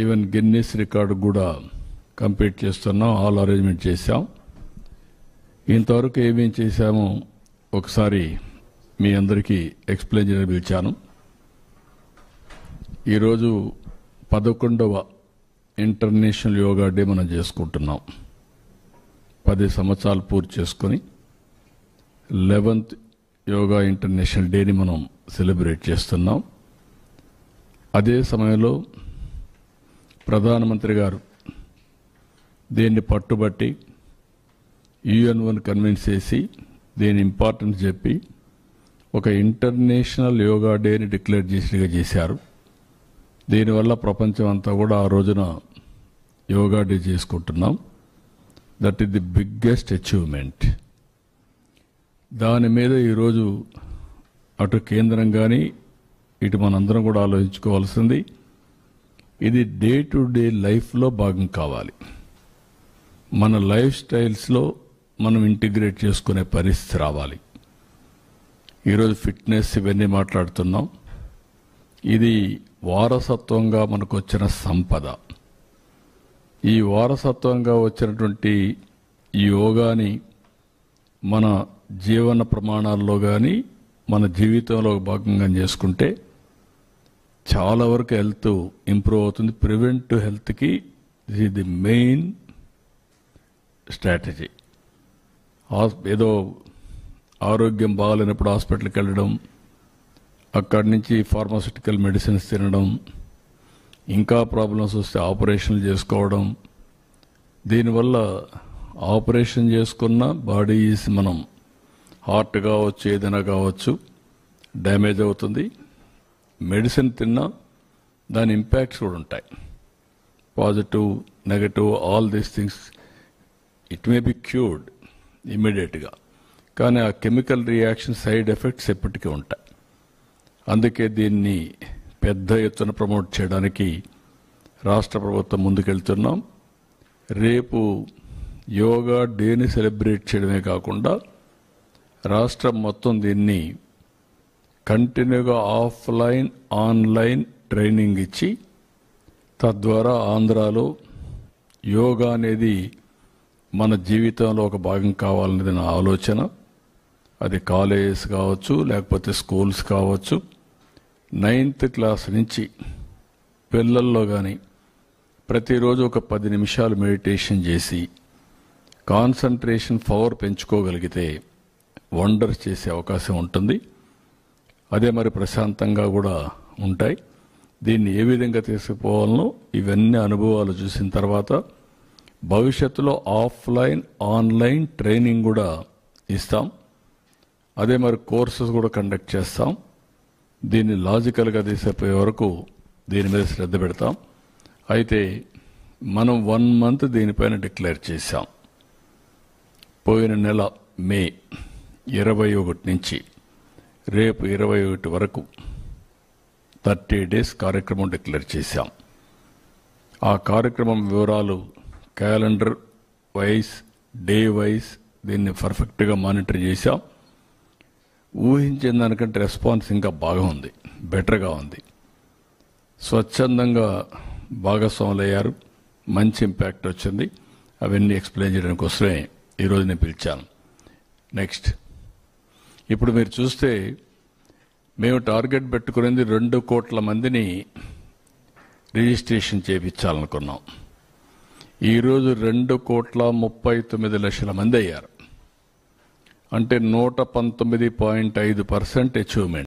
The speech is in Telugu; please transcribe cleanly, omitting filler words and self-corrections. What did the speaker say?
ఈవెన్ గిన్నీస్ రికార్డు కూడా కంప్లీట్ చేస్తున్నాం. ఆల్ అరేంజ్మెంట్ చేశాం. ఇంతవరకు ఏమేం చేశామో ఒకసారి మీ అందరికీ ఎక్స్ప్లెయిన్ చేయడం పిలిచాను. ఈరోజు 11వ ఇంటర్నేషనల్ యోగా డే మనం చేసుకుంటున్నాం. 10 సంవత్సరాలు పూర్తి చేసుకొని 11th యోగా ఇంటర్నేషనల్ డేని మనం సెలబ్రేట్ చేస్తున్నాం. అదే సమయంలో ప్రధానమంత్రి గారు దీన్ని పట్టుబట్టి UN కన్విన్స్ చేసి దీని ఇంపార్టెన్స్ చెప్పి ఒక ఇంటర్నేషనల్ యోగా డేని డిక్లేర్ చేశారు. దీనివల్ల ప్రపంచం అంతా కూడా ఆ రోజున యోగా డే చేసుకుంటున్నాం. That is the biggest achievement. దాని మీద ఈరోజు అటు కేంద్రం కానీ ఇటు మనందరం కూడా ఆలోచించుకోవాల్సింది, ఇది డే టు డే లైఫ్లో భాగం కావాలి. మన లైఫ్ స్టైల్స్లో మనం ఇంటిగ్రేట్ చేసుకునే పరిస్థితి రావాలి. ఈరోజు ఫిట్నెస్ ఇవన్నీ మాట్లాడుతున్నాం. ఇది వారసత్వంగా మనకు వచ్చిన సంపద. ఈ వారసత్వంగా వచ్చినటువంటి ఈ యోగాని మన జీవన ప్రమాణాల్లో కానీ మన జీవితంలో భాగంగా చేసుకుంటే చాలా వరకు హెల్త్ ఇంప్రూవ్ అవుతుంది. ప్రివెంటివ్ హెల్త్కి this is the main strategy. ఏదో ఆరోగ్యం బాగాలేనప్పుడు హాస్పిటల్కి వెళ్ళడం, అక్కడి నుంచి ఫార్మాస్యూటికల్ మెడిసిన్స్ తినడం, ఇంకా ప్రాబ్లమ్స్ వస్తే ఆపరేషన్లు చేసుకోవడం. దీనివల్ల ఆపరేషన్ చేసుకున్న బాడీ మనం హార్ట్ కావచ్చు ఏదైనా కావచ్చు డ్యామేజ్ అవుతుంది. మెడిసిన్ తిన్నా దాని ఇంపాక్ట్స్ కూడా ఉంటాయి. Positive negative all these things it may be cured ఇమ్మీడియట్గా, కానీ ఆ కెమికల్ రియాక్షన్ సైడ్ ఎఫెక్ట్స్ ఎప్పటికీ ఉంటాయి. అందుకే దీన్ని పెద్ద ఎత్తున ప్రమోట్ చేయడానికి రాష్ట్ర ప్రభుత్వం ముందుకెళ్తున్నాం. రేపు యోగా డేని సెలబ్రేట్ చేయడమే కాకుండా రాష్ట్రం మొత్తం దీన్ని కంటిన్యూగా ఆఫ్లైన్ ఆన్లైన్ ట్రైనింగ్ ఇచ్చి తద్వారా ఆంధ్రాలో యోగా అనేది మన జీవితంలో ఒక భాగం కావాలనేది నా ఆలోచన. అది కాలేజెస్ కావచ్చు, లేకపోతే స్కూల్స్ కావచ్చు. 9th క్లాస్ నుంచి పిల్లల్లో కానీ ప్రతిరోజు ఒక 10 నిమిషాలు మెడిటేషన్ చేసి కాన్సంట్రేషన్ పవర్ పెంచుకోగలిగితే వండర్స్ చేసే అవకాశం ఉంటుంది. అదే మరి ప్రశాంతంగా కూడా ఉంటాయి. దీన్ని ఏ విధంగా తీసుకుపోవాలనో ఇవన్నీ అనుభవాలు చూసిన తర్వాత భవిష్యత్తులో ఆఫ్లైన్ ఆన్లైన్ ట్రైనింగ్ కూడా ఇస్తాం. అదే మరి కోర్సెస్ కూడా కండక్ట్ చేస్తాం. దీన్ని లాజికల్గా తీసిపోయే వరకు దీని మీద శ్రద్ధ పెడతాం. అయితే మనం 1 month దీనిపైన డిక్లేర్ చేశాం. పోయిన నెల మే 21 నుంచి రేపు 21 వరకు 30 days కార్యక్రమం డిక్లేర్ చేశాం. ఆ కార్యక్రమం వివరాలు క్యాలెండర్ వైజ్ డే వైజ్ దీన్ని పర్ఫెక్ట్గా మానిటర్ చేశాం. ఊహించిన దానికంటే రెస్పాన్స్ ఇంకా బాగా ఉంది, బెటర్గా ఉంది. స్వచ్ఛందంగా భాగస్వాములయ్యారు, మంచి ఇంపాక్ట్ వచ్చింది. అవన్నీ ఎక్స్ప్లెయిన్ చేయడానికి కోసమే ఈరోజు నేను పిలిచాను. నెక్స్ట్, ఇప్పుడు మీరు చూస్తే మేము టార్గెట్ పెట్టుకునేది 2 కోట్ల మందిని రిజిస్ట్రేషన్ చేయించాలనుకున్నాం. ఈరోజు 2,39,00,000 మంది అయ్యారు. అంటే 119.5% అచీవ్మెంట్.